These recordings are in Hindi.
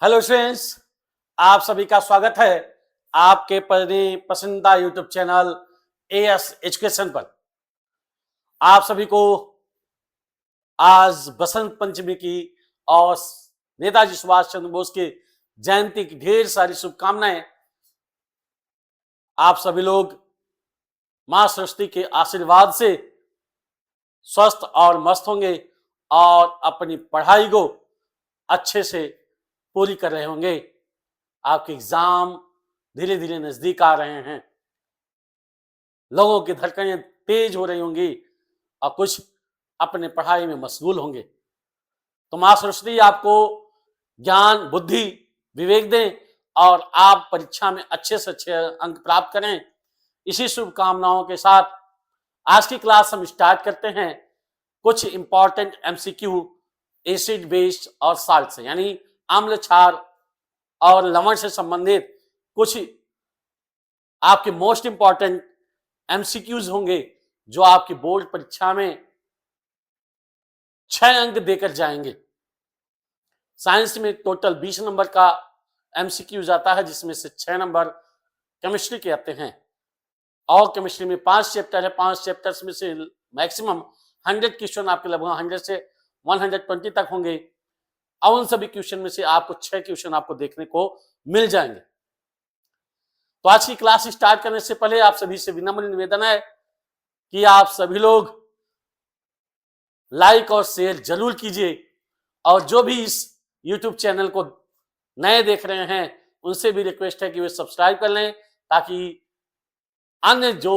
हेलो फ्रेंड्स, आप सभी का स्वागत है आपके पसंदीदा यूट्यूब चैनल एएस एजुकेशन पर। आप सभी को आज बसंत पंचमी की और नेताजी सुभाष चंद्र बोस की जयंती की ढेर सारी शुभकामनाएं। आप सभी लोग मां सरस्वती के आशीर्वाद से स्वस्थ और मस्त होंगे और अपनी पढ़ाई को अच्छे से पूरी कर रहे होंगे। आपके एग्जाम धीरे धीरे नजदीक आ रहे हैं, लोगों की धड़कनें तेज हो रही होंगी और कुछ अपने पढ़ाई में मशगूल होंगे। तो मां सरस्वती आपको ज्ञान, बुद्धि, विवेक दें और आप परीक्षा में अच्छे से अच्छे अंक प्राप्त करें। इसी शुभकामनाओं के साथ आज की क्लास हम स्टार्ट करते हैं कुछ इंपॉर्टेंट एमसीक्यू एसिड, बेस और साल्ट से, यानी अम्ल, क्षार और लवण से संबंधित कुछ आपके मोस्ट इंपॉर्टेंट एमसीक्यूज होंगे जो आपकी बोर्ड परीक्षा में 6 अंक देकर जाएंगे। साइंस में टोटल 20 नंबर का एमसीक्यू जाता है, जिसमें से 6 नंबर केमिस्ट्री के आते हैं और केमिस्ट्री में 5 चैप्टर है। 5 चैप्टर्स में से मैक्सिमम 100 क्वेश्चन आपके लगभग 100 से 120 तक होंगे और उन सभी क्वेश्चन में से आपको 6 क्वेश्चन आपको देखने को मिल जाएंगे। तो आज की क्लास स्टार्ट करने से पहले आप सभी से विनम्र निवेदन है कि आप सभी लोग लाइक और शेयर जरूर कीजिए और जो भी इस YouTube चैनल को नए देख रहे हैं उनसे भी रिक्वेस्ट है कि वे सब्सक्राइब कर लें, ताकि अन्य जो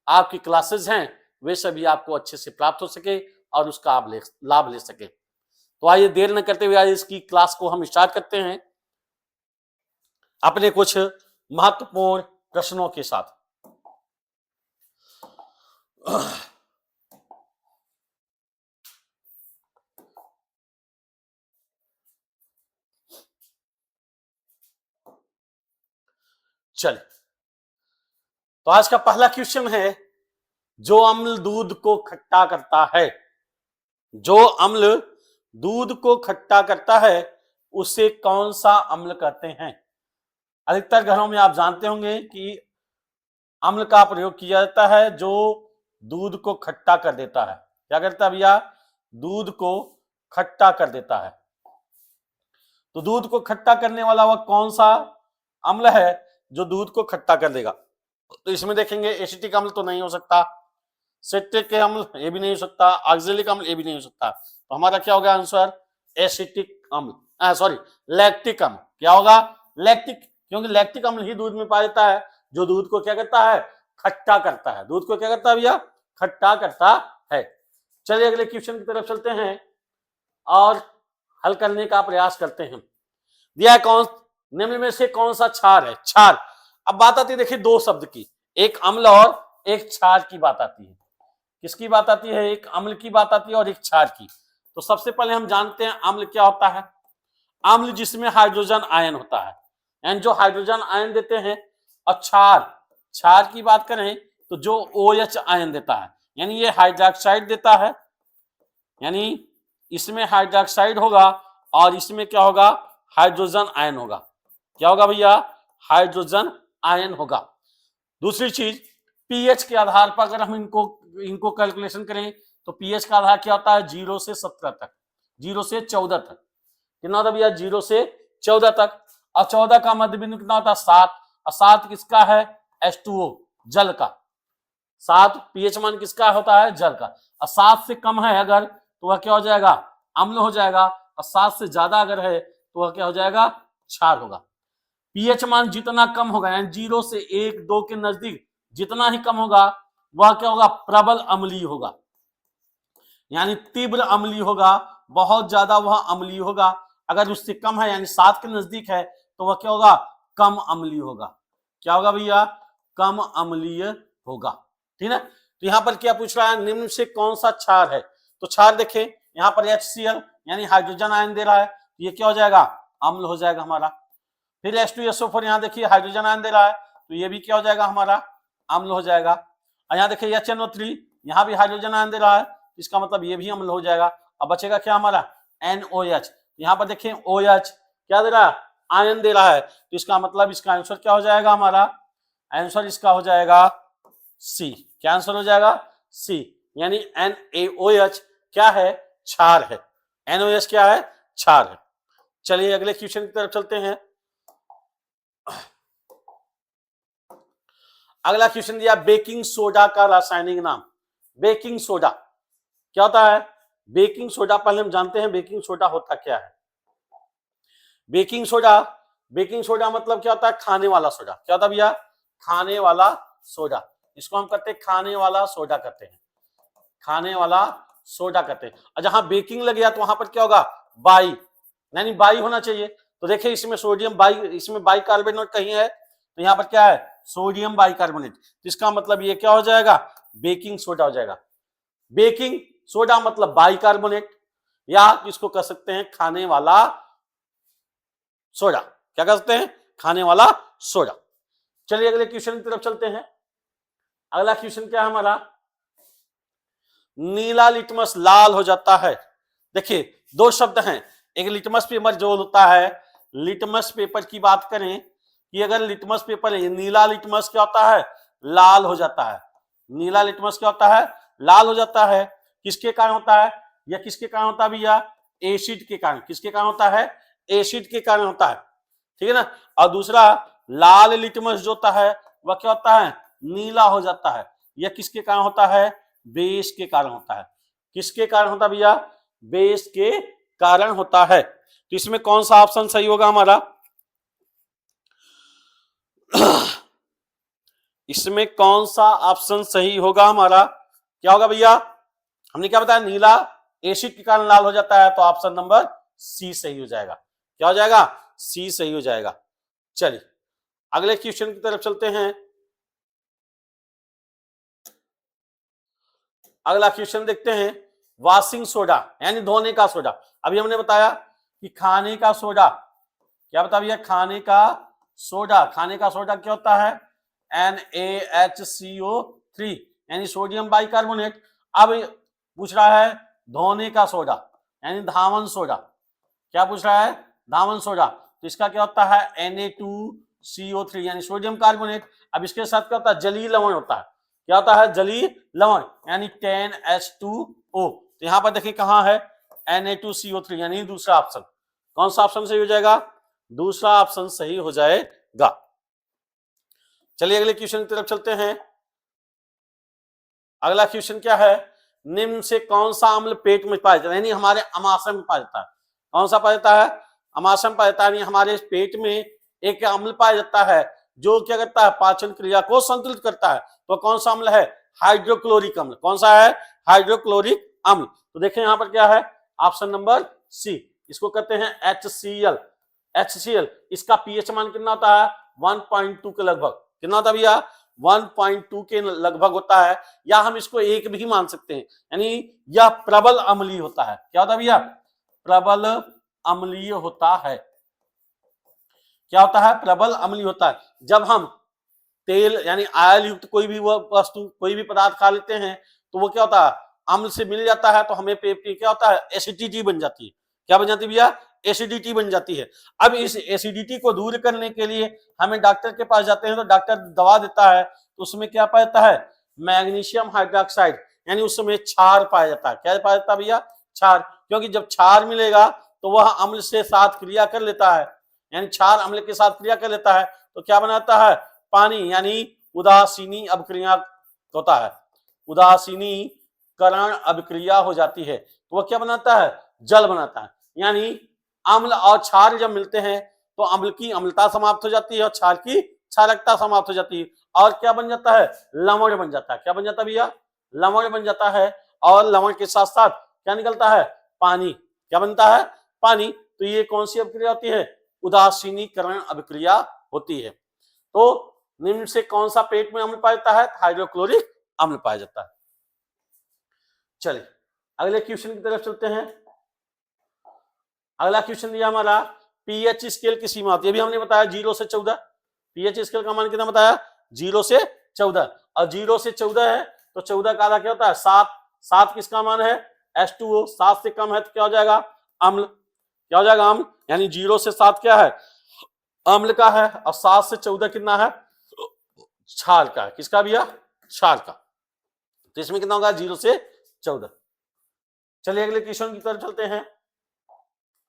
आपकी क्लासेस हैं वे सभी आपको अच्छे से प्राप्त हो सके और उसका आप लाभ ले सके। तो आइए देर न करते हुए आज इसकी क्लास को हम स्टार्ट करते हैं अपने कुछ महत्वपूर्ण प्रश्नों के साथ। चल, तो आज का पहला क्वेश्चन है, जो अम्ल दूध को खट्टा करता है, जो अम्ल दूध को खट्टा करता है उसे कौन सा अम्ल कहते हैं? अधिकतर घरों में आप जानते होंगे कि अम्ल का प्रयोग किया जाता है जो दूध को खट्टा कर देता है। क्या करता है भैया? दूध को खट्टा कर देता है। तो दूध को खट्टा करने वाला वह कौन सा अम्ल है जो दूध को खट्टा कर देगा? तो इसमें देखेंगे एसिटिक अम्ल तो नहीं हो सकता, सिट्रिक अम्ल ये भी नहीं हो सकता, ऑक्जेलिक अम्ल ये भी नहीं हो सकता। तो हमारा क्या होगा आंसर? एसिटिक अम्ल, सॉरी लैक्टिक अम्ल। क्या होगा? लैक्टिक, क्योंकि लैक्टिक अम्ल ही दूध में पाया जाता है जो दूध को क्या करता है? खट्टा करता है। दूध को क्या करता है भैया? खट्टा करता है। चलिए अगले क्वेश्चन की तरफ चलते हैं और हल करने का प्रयास करते हैं। दिया कौन निम्न में से कौन सा क्षार है? क्षार। अब बात आती है देखिए दो शब्द की, एक अम्ल और एक क्षार की बात आती है। किसकी बात आती है? एक अम्ल की बात आती है और एक क्षार की। तो सबसे पहले हम जानते हैं अम्ल क्या होता है। अम्ल जिसमें हाइड्रोजन आयन होता है, एंड जो हाइड्रोजन आयन देते हैं। और क्षार, क्षार की बात करें तो जो OH आयन देता है, यानी ये हाइड्रोक्साइड देता है, यानी इसमें हाइड्रोक्साइड होगा और इसमें क्या होगा? हाइड्रोजन आयन होगा। क्या होगा भैया? हाइड्रोजन आयन होगा। दूसरी चीज, पीएच के आधार पर अगर हम इनको कैलकुलेशन करें तो पीएच का आधार क्या होता है? 0 से 17 तक, 0 से 14 तक। कितना होता भैया? 0 से 14 तक। और 14 का मध्य बिंदु कितना होता है? 7। और 7 किसका है? H2O, जल का। 7 पीएच मान किसका होता है? जल का। और 7 से कम है अगर तो वह क्या हो जाएगा? अम्ल हो जाएगा। और 7 से ज्यादा अगर है तो वह क्या हो जाएगा? क्षार होगा। पीएच मान जितना कम होगा, यानी 0 से 1, 2 के नजदीक जितना ही कम होगा वह क्या होगा? प्रबल अम्लीय होगा, यानी तीव्र अम्लीय होगा। बहुत ज्यादा वह अम्लीय होगा। अगर उससे कम है यानी 7 के नजदीक है तो वह क्या होगा? कम अम्लीय होगा। क्या होगा भैया? कम अम्लीय होगा। ठीक है। तो यहां पर क्या पूछ रहा है? निम्न से कौन सा क्षार है? तो क्षार देखें यहां पर HCl यानी हाइड्रोजन आयन दे रहा है, ये क्या हो जाएगा? अम्ल हो जाएगा हमारा। फिर H2SO4 यहां देखिए हाइड्रोजन आयन दे रहा है तो ये भी क्या हो जाएगा? हमारा अम्ल हो जाएगा। और यहाँ देखिए HNO3 यहां भी हाइड्रोजन आयन दे रहा है, इसका मतलब ये भी अम्ल हो जाएगा। अब बचेगा क्या हमारा? NOH। यहाँ पर देखिए OH क्या दे रहा है, आयन दे रहा है। तो इसका मतलब इसका आंसर क्या हो जाएगा, हमारा आंसर इसका हो जाएगा सी। क्या आंसर हो जाएगा, सी, यानी NaOH क्या है, क्षार है। NaOH क्या है, क्षार है। चलिए अगले क्वेश्चन की तरफ चलते हैं। अगला क्वेश्चन दिया बेकिंग सोडा का रासायनिक नाम। बेकिंग सोडा क्या होता है, बेकिंग सोडा पहले हम जानते हैं बेकिंग सोडा होता क्या है। बेकिंग सोडा, बेकिंग सोडा मतलब क्या होता है, खाने वाला सोडा। क्या होता है भैया, खाने वाला सोडा। इसको हम कहते हैं खाने वाला सोडा कहते हैं, खाने वाला सोडा कहते हैं। और जहां बेकिंग लग गया तो वहां पर क्या होगा, बाई, यानी बाई होना चाहिए। तो देखिए इसमें सोडियम बाई, इसमें बाई कार्बोनेट कहीं है, तो यहाँ पर क्या है, सोडियम बाई कार्बोनेट। तो इसका मतलब ये क्या हो जाएगा, बेकिंग सोडा हो जाएगा। बेकिंग सोडा मतलब बाई कार्बोनेट, या इसको कह सकते हैं खाने वाला सोडा। क्या कह सकते हैं, खाने वाला सोडा। चलिए अगले क्वेश्चन की तरफ चलते हैं। अगला क्वेश्चन क्या है हमारा, नीला लिटमस लाल हो जाता है। देखिए दो शब्द हैं, एक लिटमस पेपर जो होता है, लिटमस पेपर की बात करें कि अगर लिटमस पेपर है, नीला लिटमस क्या होता है, लाल हो जाता है। नीला लिटमस क्या होता है, लाल हो जाता है। किसके कारण होता है, या किसके कारण होता है भैया, एसिड के कारण। किसके कारण होता है, एसिड के कारण होता है, ठीक है ना। और दूसरा लाल लिटमस जो होता है वह क्या होता है, नीला हो जाता है। यह किसके कारण होता है, बेस के कारण होता है। किसके कारण होता है भैया, बेस के कारण होता है। तो इसमें कौन सा ऑप्शन सही होगा हमारा, इसमें कौन सा ऑप्शन सही होगा हमारा, क्या होगा भैया, हमने क्या बताया, नीला एसिड के कारण लाल हो जाता है, तो ऑप्शन नंबर सी सही हो जाएगा। क्या हो जाएगा, सी सही हो जाएगा। चलिए अगले क्वेश्चन की तरफ चलते हैं। अगला क्वेश्चन देखते हैं, वॉशिंग सोडा यानी धोने का सोडा। अभी हमने बताया कि खाने का सोडा, क्या बता भैया, खाने का सोडा। खाने का सोडा क्या होता है, NaHCO3 यानी सोडियम बाइकार्बोनेट। अब पूछ रहा है धोने का सोडा यानी धावन सोडा। क्या पूछ रहा है, धावन सोडा। तो इसका क्या होता है, Na2CO3 यानी सोडियम कार्बोनेट। अब इसके साथ क्या होता है, जलीय लवण होता है। क्या होता है, जलीय लवण यानी 10H2O। तो यहां पर देखिए कहां है, Na2CO3 यानी दूसरा ऑप्शन। कौन सा ऑप्शन सही हो जाएगा, दूसरा ऑप्शन सही हो जाएगा। चलिए अगले क्वेश्चन की तरफ चलते हैं। अगला क्वेश्चन क्या है, निम्न से कौन सा अम्ल पेट में पाया जाता है, यानी हमारे अमाशय में पाया जाता है। कौन सा पाया जाता है, अमाशय में पाया जाता है, यानी हमारे पेट में एक अम्ल पाया जाता है जो क्या करता है, पाचन क्रिया को संतुलित करता है। तो कौन सा अम्ल है, हाइड्रोक्लोरिक अम्ल। कौन सा है, हाइड्रोक्लोरिक अम्ल। तो देखें यहां पर क्या है, ऑप्शन नंबर सी, इसको कहते हैं HCl। HCl इसका पीएच मान कितना होता है, 1.2 के लगभग। कितना होता है भैया, 1.2 के लगभग होता है, या हम इसको एक भी मान सकते हैं, यानी यह प्रबल अम्लीय होता है। क्या होता है भैया, प्रबल अम्लीय होता है। क्या होता है, प्रबल अम्लीय होता है। जब हम तेल यानी आयल युक्त कोई भी वस्तु, कोई भी पदार्थ खा लेते हैं तो वो क्या होता है, अम्ल से मिल जाता है, तो हमें पेट क्या होता है, एसिडिटी बन जाती है। क्या बन जाती है भैया, एसिडिटी बन जाती है। अब इस एसिडिटी को दूर करने के लिए हमें डॉक्टर के पास जाते हैं, तो डॉक्टर दवा देता है, तो उसमें क्या पाया जाता है, मैग्नीशियम हाइड्रोक्साइड यानी उसमें क्षार पाया जाता है। क्या पाया जाता है भैया, क्षार। क्योंकि जब क्षार मिलेगा तो वह अम्ल से साथ क्रिया कर लेता है, यानी क्षार अम्ल के साथ क्रिया कर लेता है, तो क्या बनाता है, पानी, यानी उदासीनी अभिक्रिया होता है, उदासीनीकरण अभिक्रिया हो जाती है, तो वह क्या बनाता है, जल बनाता है। यानी अम्ल और क्षार जब मिलते हैं तो अम्ल की अम्लता समाप्त हो जाती है और क्षार की क्षारकता समाप्त हो जाती है, और क्या बन जाता है, लवण बन जाता है। क्या बन जाता है भैया, लवण बन जाता है, और लवण के साथ साथ क्या निकलता है, पानी। क्या बनता है, पानी। तो ये कौन सी अभिक्रिया होती है, उदासीनीकरण अभिक्रिया होती है। तो निम्न से कौन सा पेट में अम्ल पाया जाता है, हाइड्रोक्लोरिक अम्ल पाया जाता है। चलिए अगले क्वेश्चन की तरफ चलते हैं। अगला क्वेश्चन दिया हमारा, पीएच स्केल की सीमा होती है। अभी हमने बताया 0 से 14, पीएच स्केल का मान कितना बताया, 0 से 14, और 0 से 14 है तो 14 का आधा क्या होता है, 7। 7 किसका मान है, H2O। 7 से कम है तो क्या हो जाएगा, अम्ल। क्या हो जाएगा अम्ल, यानी 0 से 7 क्या है अम्ल का है, और 7 से 14 कितना है क्षार का है। किसका भैया, क्षार का। तो इसमें कितना होगा 0 से 14। चलिए अगले क्वेश्चन की तरफ चलते हैं।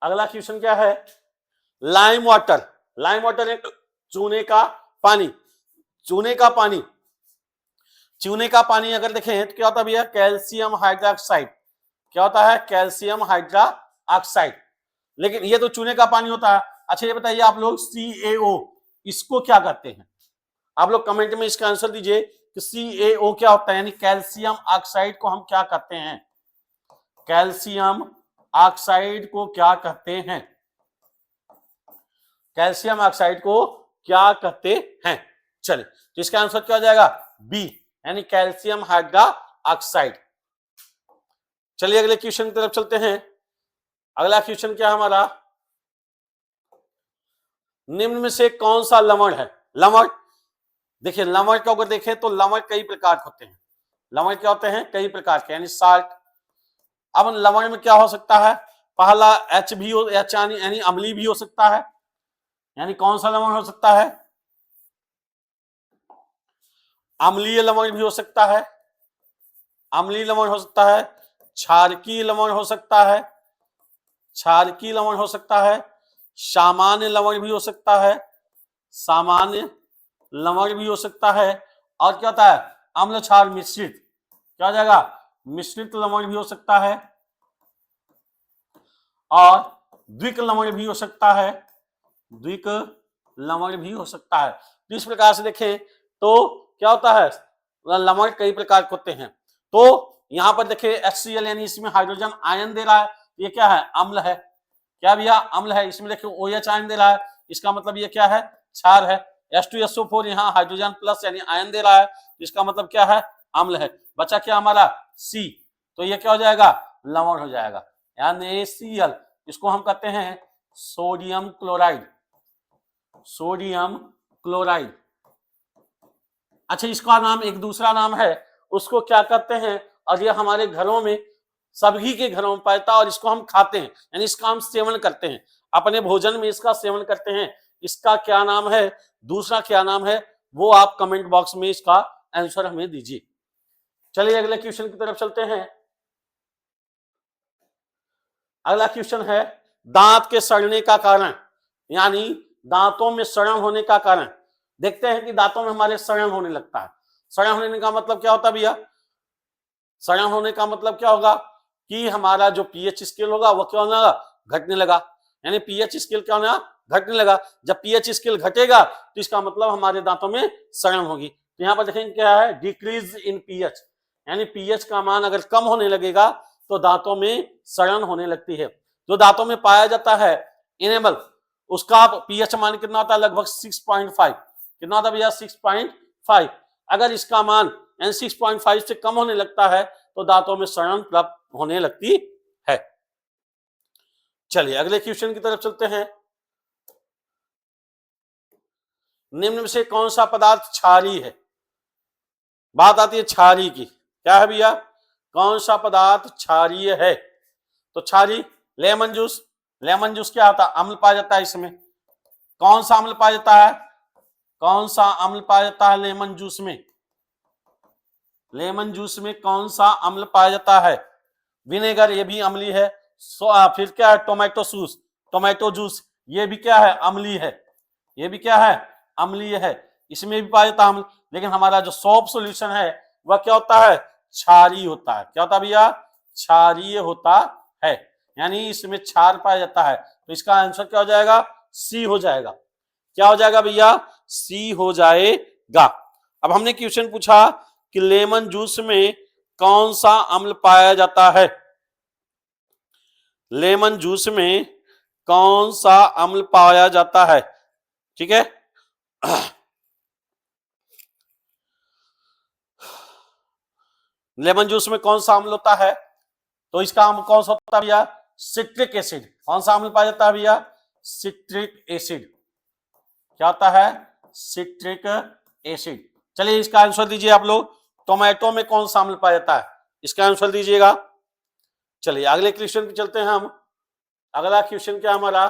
अगला क्वेश्चन क्या है, लाइम वाटर। लाइम वाटर एक चूने का पानी, चूने का पानी, चूने का पानी अगर देखें तो क्या होता है भैया कैल्शियम हाइड्रोक्साइड, क्या होता है कैल्शियम हाइड्रोक्साइड। लेकिन ये तो चूने का पानी होता है। अच्छा ये बताइए आप लोग CaO इसको क्या कहते हैं, आप लोग कमेंट में इसका आंसर दीजिए कि CaO क्या होता है, यानी कैल्शियम ऑक्साइड को हम क्या कहते हैं, कैल्शियम ऑक्साइड को क्या कहते हैं, कैल्शियम ऑक्साइड को क्या कहते हैं। चलिए तो इसका आंसर क्या हो जाएगा बी, यानी कैल्शियम हाइड्रोक्साइड। चलिए अगले क्वेश्चन की तरफ चलते हैं। अगला क्वेश्चन क्या है हमारा, निम्न में से कौन सा लवण है। लवण, देखिए लवण का अगर देखें तो लवण कई प्रकार के होते हैं। लवण क्या होते हैं कई प्रकार के, यानी साल्ट। अब लवण में क्या हो सकता है, पहला H भी हो, H यानी अम्लीय भी हो सकता है, यानी कौन सा लवण हो सकता है, अम्लीय लवण भी हो सकता है, अम्लीय लवण हो सकता है, क्षारकीय लवण हो सकता है, क्षारकीय लवण हो सकता है, सामान्य लवण भी हो सकता है, सामान्य लवण भी हो सकता है, और क्या होता है अम्ल क्षार मिश्रित, क्या हो जाएगा मिश्रित लवण भी हो सकता है, और द्विक लवण भी हो सकता है, द्विक लवण भी हो सकता है। तो इस प्रकार से देखें तो क्या होता है लवण कई प्रकार के होते हैं। तो यहां पर देखिए HCl यानी इसमें हाइड्रोजन आयन दे रहा है, ये क्या है अम्ल है, क्या भैया अम्ल है। इसमें देखिए OH आयन दे रहा है, इसका मतलब ये क्या है क्षार है। H2SO4 यहाँ हाइड्रोजन प्लस यानी आयन दे रहा है, इसका मतलब क्या है अम्ल है। बचा क्या हमारा C, तो ये क्या हो जाएगा लवण हो जाएगा, यानी Cl, इसको हम कहते हैं सोडियम क्लोराइड, सोडियम क्लोराइड। अच्छा इसका नाम एक दूसरा नाम है, उसको क्या कहते हैं, और ये हमारे घरों में सभी के घरों में पाता है, और इसको हम खाते हैं, यानी इसका हम सेवन करते हैं, अपने भोजन में इसका सेवन करते हैं। इसका क्या नाम है, दूसरा क्या नाम है, वो आप कमेंट बॉक्स में इसका आंसर हमें दीजिए। चलिए अगले क्वेश्चन की तरफ चलते हैं। अगला क्वेश्चन है दांत के सड़ने का कारण, यानी दांतों में सड़न होने का कारण। देखते हैं कि दांतों में हमारे सड़न होने लगता है। सड़न होने का मतलब क्या होता है भैया, सड़न होने का मतलब क्या होगा कि हमारा जो पीएच स्केल होगा वो क्या होने लगा घटने लगा, यानी पीएच स्केल क्या होना घटने लगा। जब पीएच स्केल घटेगा तो इसका मतलब हमारे दांतों में सड़न होगी। तो यहाँ पर देखेंगे क्या है डिक्रीज इन पीएच, यानी पीएच का मान अगर कम होने लगेगा तो दांतों में सड़न होने लगती है। जो दांतों में पाया जाता है इनेमल, उसका पीएच मान कितना होता है लगभग 6.5, कितना होता है भैया 6.5। अगर इसका मान 6.5 से कम होने लगता है तो दांतों में सड़न प्राप्त होने लगती है। चलिए अगले क्वेश्चन की तरफ चलते हैं। निम्न में से कौन सा पदार्थ क्षारीय है। बात आती है क्षारीय की, क्या है भैया कौन सा पदार्थ क्षारीय है। तो क्षारीय लेमन जूस, लेमन जूस क्या होता है अम्ल पाया जाता है इसमें। कौन सा अम्ल पाया जाता है, कौन सा अम्ल पाया जाता है लेमन जूस में, लेमन जूस में कौन सा अम्ल पाया जाता है। विनेगर ये भी अम्लीय है। फिर क्या है टोमेटो जूस, टोमेटो जूस ये भी क्या है अम्लीय है, ये भी क्या है अम्लीय है, इसमें भी पाया जाता है अम्ल। लेकिन हमारा जो सोप सॉल्यूशन है वह क्या होता है क्षारीय होता है। क्या होता है भैया क्षारीय होता है, यानी इसमें क्षार पाया जाता है। तो इसका आंसर क्या हो जाएगा सी हो जाएगा। क्या हो जाएगा भैया सी हो जाएगा। अब हमने क्वेश्चन पूछा कि लेमन जूस में कौन सा अम्ल पाया जाता है, लेमन जूस में कौन सा अम्ल पाया जाता है, ठीक है। लेमन जूस में कौन सा अम्ल होता है, तो इसका अम्ल कौन सा होता है भैया सिट्रिक एसिड। कौन सा अम्ल पाया जाता है भैया सिट्रिक एसिड, क्या होता है सिट्रिक एसिड। चलिए इसका आंसर दीजिए आप लोग, टोमेटो में कौन सा अम्ल पाया जाता है, इसका आंसर दीजिएगा। चलिए अगले क्वेश्चन पे चलते हैं हम। अगला क्वेश्चन क्या हमारा,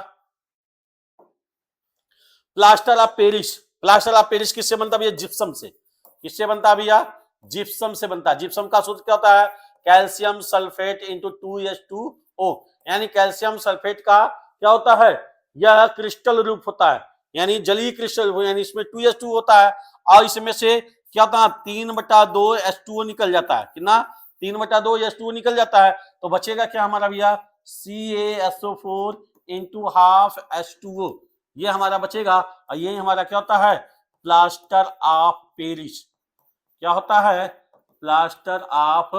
plaster of Paris. Plaster of Paris किससे बनता है भैया, जिप्सम से। किससे बनता है भैया, जिप्सम से बनता है। जिप्सम का सूत्र क्या होता है, कैल्शियम सल्फेट इंटू 2H2O, यानी कैल्शियम सल्फेट का क्या होता है, यह क्रिस्टल रूप होता है, यानी जलीय क्रिस्टल, यानी इसमें 2H2 होता है और इसमें से क्या होता है 3/2 H2O निकल जाता है। कितना, 3/2 H2O निकल जाता है। तो बचेगा क्या हमारा भैया, CaSO4 इंटू हाफ H2O, ये हमारा बचेगा। और ये हमारा क्या होता है, प्लास्टर ऑफ पेरिस। क्या होता है, प्लास्टर ऑफ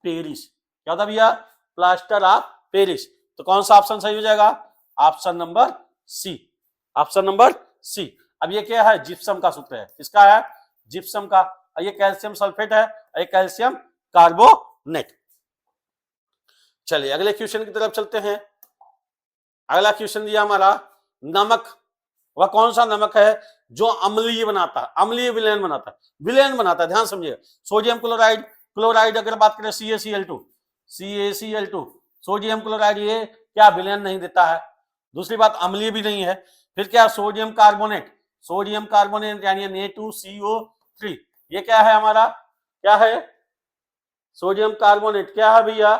पेरिस। क्या होता है भैया, प्लास्टर ऑफ पेरिस। तो कौन सा ऑप्शन सही हो जाएगा, option number C, option number C. अब ये क्या है, जिप्सम का सूत्र है। किसका है, जिप्सम का। ये कैल्शियम सल्फेट है, ये कैल्शियम कार्बोनेट। चलिए अगले क्वेश्चन की तरफ चलते हैं। अगला क्वेश्चन दिया हमारा, नमक, वह कौन सा नमक है जो अम्लीय बनाता है, अम्लीय विलयन बनाता है, विलयन बनाता है, ध्यान समझिएगा। सोडियम क्लोराइड, क्लोराइड अगर बात करें CaCl2, CaCl2 सोडियम क्लोराइड, ये क्या विलयन नहीं देता है। दूसरी बात अम्लीय भी नहीं है। फिर क्या, सोडियम कार्बोनेट, सोडियम कार्बोनेट यानी Na2CO3, ये क्या है हमारा, क्या है, सोडियम कार्बोनेट क्या है भैया,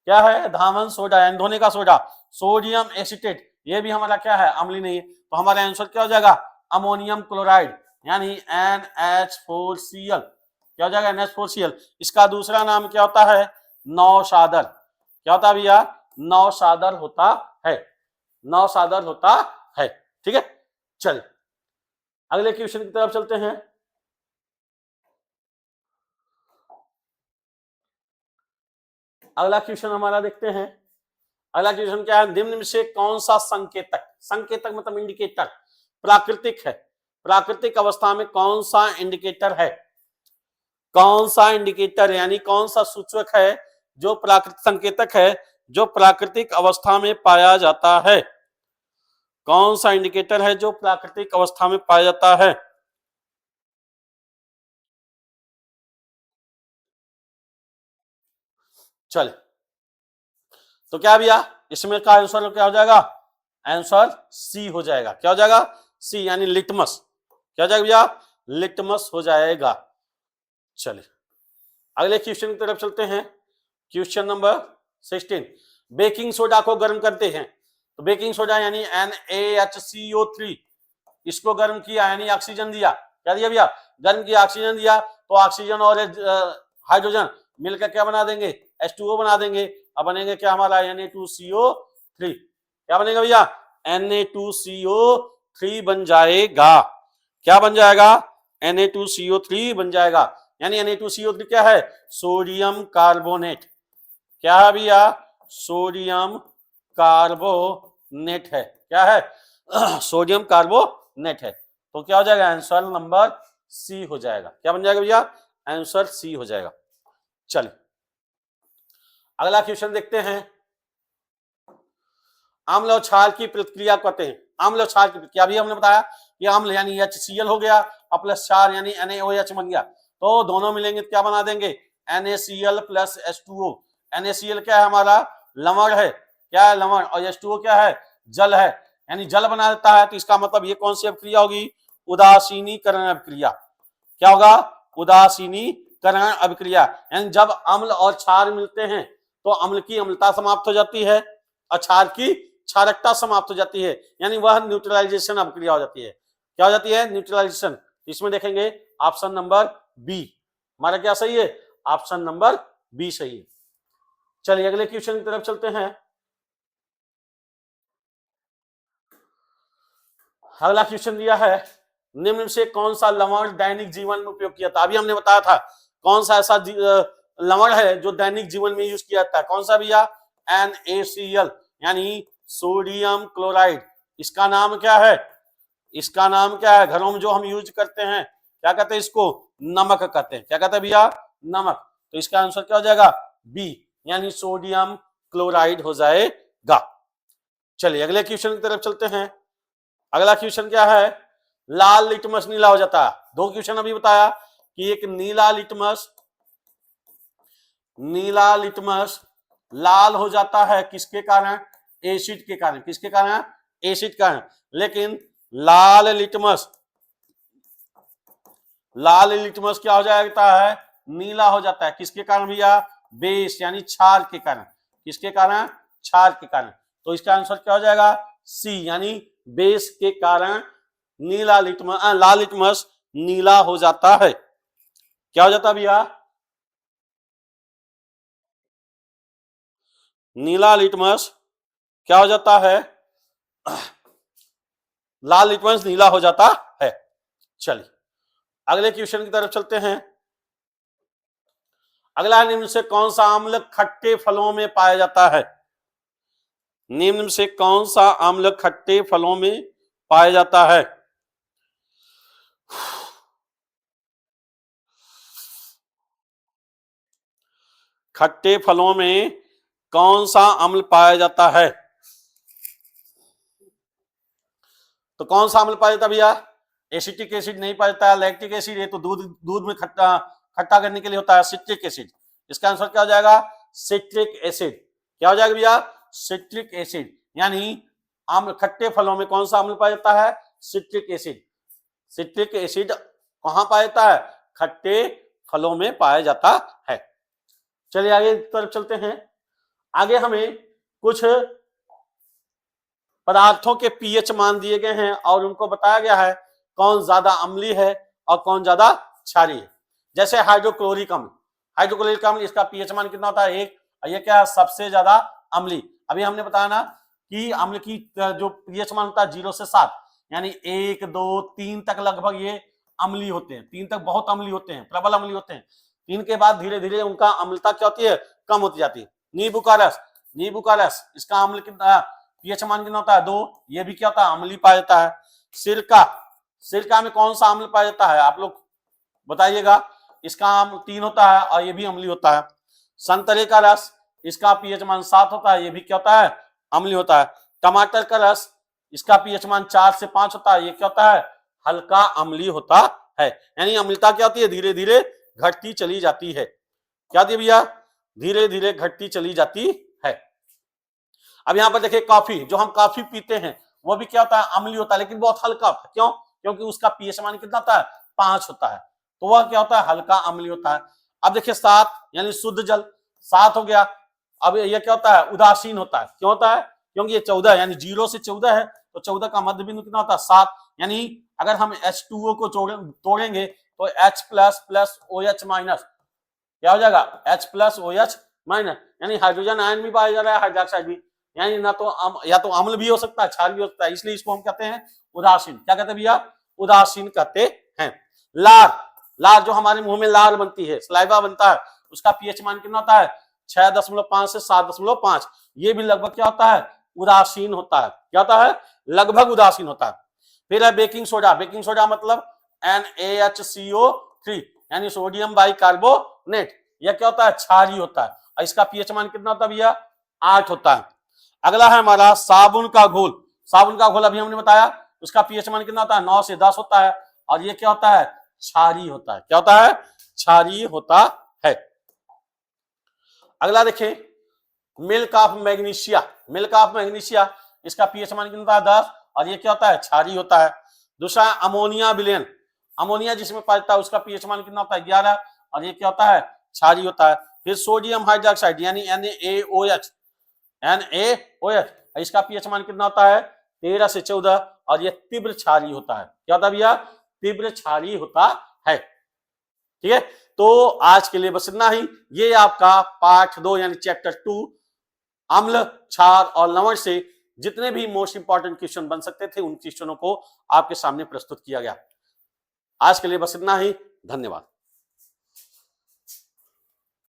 क्या है, धामन सोडा यानी धोने का सोडा। सोडियम एसिटेट, ये भी हमारा क्या है, अम्लीय नहीं है। तो हमारा आंसर क्या हो जाएगा, अमोनियम क्लोराइड यानी NH4Cl। क्या हो जाएगा, NH4Cl। इसका दूसरा नाम क्या होता है, नौशादर। क्या होता है भैया, नौशादर होता है, नौशादर होता है। ठीक है, चलिए अगले क्वेश्चन की तरफ चलते हैं। अगला क्वेश्चन हमारा देखते हैं। अगला क्वेश्चन क्या है, निम्न में से कौन सा संकेतक, संकेतक मतलब इंडिकेटर, प्राकृतिक है। प्राकृतिक अवस्था में कौन सा इंडिकेटर है, कौन सा इंडिकेटर यानी कौन सा सूचक है जो प्राकृतिक संकेतक है जो प्राकृतिक अवस्था में पाया जाता है। कौन सा इंडिकेटर है जो प्राकृतिक अवस्था में पाया जाता है। चल तो क्या भैया, इसमें का आंसर क्या हो जाएगा, आंसर सी हो जाएगा। क्या हो जाएगा, सी यानी लिटमस। क्या हो जाएगा भैया, लिटमस हो जाएगा। चलिए अगले क्वेश्चन की तरफ चलते हैं। क्वेश्चन नंबर 16, बेकिंग सोडा को गर्म करते हैं। तो बेकिंग सोडा यानी NaHCO3, इसको गर्म किया यानी ऑक्सीजन दिया। क्या दिया भैया, गर्म किया, ऑक्सीजन दिया। तो ऑक्सीजन और हाइड्रोजन मिलकर क्या बना देंगे, H2O बना देंगे। अब बनेंगे क्या हमारा, Na2CO3। क्या बनेगा भैया, Na2CO3 बन जाएगा। क्या बन जाएगा, Na2CO3 बन जाएगा। यानी Na2CO3 क्या है, सोडियम कार्बोनेट। क्या है भैया, सोडियम कार्बोनेट है। क्या है, सोडियम कार्बोनेट है। तो क्या हो जाएगा, आंसर नंबर सी हो जाएगा। क्या बन जाएगा भैया, आंसर सी हो जाएगा। चलिए अगला क्वेश्चन देखते हैं। अम्ल और क्षार की प्रतिक्रिया कहते हैं। अम्ल और क्षार की प्रतिक्रिया भी हमने बताया कि अम्ल यानी HCl हो गया और प्लस क्षार यानी NaOH बन गया। तो दोनों मिलेंगे तो क्या बना देंगे, NaCl प्लस H2O। NaCl क्या है हमारा, लवण है। क्या है, लवण। और H2O क्या है, जल है, यानी जल बना देता है। तो इसका मतलब ये कौन सी अभिक्रिया होगी, उदासीनीकरण अभिक्रिया। क्या होगा, उदासीनीकरण अभिक्रिया। यानी जब अम्ल और क्षार मिलते हैं तो अम्ल की अम्लता समाप्त हो जाती है और क्षार की क्षारकता समाप्त हो जाती है, यानी वह न्यूट्रलाइजेशन अभिक्रिया हो जाती है। क्या हो जाती है, न्यूट्रलाइजेशन। इसमें देखेंगे ऑप्शन नंबर बी हमारा क्या सही है, ऑप्शन नंबर बी सही है। चलिए अगले क्वेश्चन की तरफ चलते हैं। अगला क्वेश्चन दिया है, निम्न से कौन सा लवण दैनिक जीवन में उपयोग किया था। अभी हमने बताया था कौन सा ऐसा लवण है जो दैनिक जीवन में यूज किया जाता है। कौन सा भैया, NaCl यानी सोडियम क्लोराइड। इसका नाम क्या है, इसका नाम क्या है, घरों में जो हम यूज करते हैं क्या कहते हैं, इसको नमक कहते हैं। क्या कहते हैं भैया, नमक। तो इसका आंसर क्या हो जाएगा, बी यानी सोडियम क्लोराइड हो जाएगा। चलिए अगले क्वेश्चन की तरफ चलते हैं। अगला क्वेश्चन क्या है, लाल लिटमस नीला हो जाता है। दो क्वेश्चन अभी बताया कि एक नीला लिटमस लाल हो जाता है किसके कारण, एसिड के कारण, किसके कारण, एसिड के कारण। लेकिन लाल लिटमस क्या हो जाता है, नीला हो जाता है, किसके कारण भैया, बेस यानी क्षार के कारण, किसके कारण, क्षार के कारण। तो इसका आंसर क्या हो जाएगा, सी यानी बेस के कारण नीला लिटमस, लाल लिटमस नीला हो जाता है। क्या हो जाता है भैया, नीला लिटमस क्या हो जाता है, लाल लिटमस नीला हो जाता है। चलिए अगले क्वेश्चन की तरफ चलते हैं। अगला, निम्न से कौन सा अम्ल खट्टे फलों में पाया जाता है, निम्न से कौन सा अम्ल खट्टे फलों में पाया जाता है। खट्टे फलों में कौन सा अम्ल पाया जाता है, तो कौन सा अम्ल पाया जाता है भैया, एसिटिक एसिड नहीं पाया जाता है, लैक्टिक एसिड ये तो दूध में खट्टा करने के लिए होता है, सिट्रिक एसिड। इसका आंसर क्या हो जाएगा, सिट्रिक एसिड। क्या हो जाएगा भैया, सिट्रिक एसिड। यानी अम्ल, खट्टे फलों में कौन सा अम्ल पाया जाता है, सिट्रिक एसिड। सिट्रिक एसिड कहां पाया जाता है, खट्टे फलों में पाया जाता है। चलिए आगे तरफ चलते हैं। आगे हमें कुछ पदार्थों के पीएच मान दिए गए हैं और उनको बताया गया है कौन ज्यादा अम्लीय है और कौन ज्यादा क्षारीय है। जैसे हाइड्रोक्लोरिक अम्ल, हाइड्रोक्लोरिक अम्ल इसका पीएच मान कितना होता है, 1, ये क्या है, सबसे ज्यादा अम्लीय। अभी हमने बताया ना कि अम्ल की जो पीएच मान होता है 0 से 7, यानी 1, 2, 3 तक लगभग ये अम्लीय होते हैं, 3 तक बहुत अम्लीय होते हैं, प्रबल अम्लीय होते हैं। 3 के बाद धीरे धीरे उनका अम्लता क्या होती है, कम होती जाती है। नींबू का रस, इसका अम्ल कितना, पीएच मान कितना होता है, 2, ये भी क्या होता है, अम्लीय पाया जाता है। सिरका में कौन सा अम्ल पाया जाता है, आप लोग बताइएगा। इसका अम्ल 3 होता है और ये भी अम्लीय होता है। संतरे का रस, इसका पीएच मान 7 होता है, ये भी क्या होता है, अम्लीय होता है। टमाटर का रस, इसका पीएच मान 4 से 5 होता है, ये क्या होता है, हल्का अम्लीय होता है। यानी अम्लता क्या होती है, धीरे धीरे घटती चली जाती है। क्या दी भैया, धीरे धीरे घटती चली जाती है। अब यहां पर देखिए कॉफी, जो हम कॉफी पीते हैं वो भी क्या होता है, अम्लीय होता है, लेकिन बहुत हल्का होता है। क्यों, क्योंकि उसका पीएच मान कितना होता है, 5 होता है, तो वह क्या होता है, हल्का अम्लीय होता है। अब देखिए 7 यानी शुद्ध जल, 7 हो गया। अब ये क्या होता है, उदासीन होता है। क्यों होता है, क्योंकि ये 14 यानी 0 से 14 है, तो 14 का मध्य बिंदु कितना होता है, 7। यानी अगर हम H2O को तोड़ेंगे तो H प्लस OH माइनस क्या हो जाएगा, H प्लस OH माइनस, यानी हाइड्रोजन आयन भी पाया जा रहा है, हाइड्रोक्साइड भी, यानी ना तो या तो अम्ल भी हो सकता है, क्षार भी हो सकता है, इसलिए इसको हम कहते हैं उदासीन। क्या कहते हैं भैया, उदासीन कहते हैं। लार जो हमारे मुंह में लार बनती है, सलाइवा बनता है, उसका पीएच मान कितना होता है, 6.5 से 7.5, ये भी लगभग क्या होता है, उदासीन होता है। क्या होता है, लगभग उदासीन होता है। फिर है बेकिंग सोडा मतलब NaHCO3 यानी सोडियम बाइकार्बोनेट, यह क्या होता है, क्षारीय होता है, और इसका पीएच मान कितना होता है भैया, 8 होता है। अगला है हमारा साबुन का घोल अभी हमने बताया, उसका पीएच मान कितना होता है, 9 से 10 होता है, और ये क्या होता है, क्षारीय होता है। क्या होता है, क्षारीय होता है। अगला देखें मिल्क ऑफ मैग्नीशिया, इसका पीएच मान कितना होता है, 10, और ये क्या होता है, क्षारीय होता है। दूसरा अमोनिया विलेन, अमोनिया जिसमें पाया जाता है, उसका पीएच मान कितना होता है, 11, और ये क्या होता है, क्षारीय होता है। फिर सोडियम हाइड्रोक्साइड यानी NaOH, इसका पीएच मान कितना होता है, 13 से 14, और ये तीव्र क्षारीय होता है। क्या होता है भैया, तीव्र क्षारीय होता है। ठीक है, तो आज के लिए बस इतना ही। ये आपका पार्ट 2 यानी चैप्टर 2 अम्ल, क्षार और लवण से जितने भी मोस्ट इंपॉर्टेंट क्वेश्चन बन सकते थे, उन क्वेश्चनों को आपके सामने प्रस्तुत किया गया। आज के लिए बस इतना ही, धन्यवाद।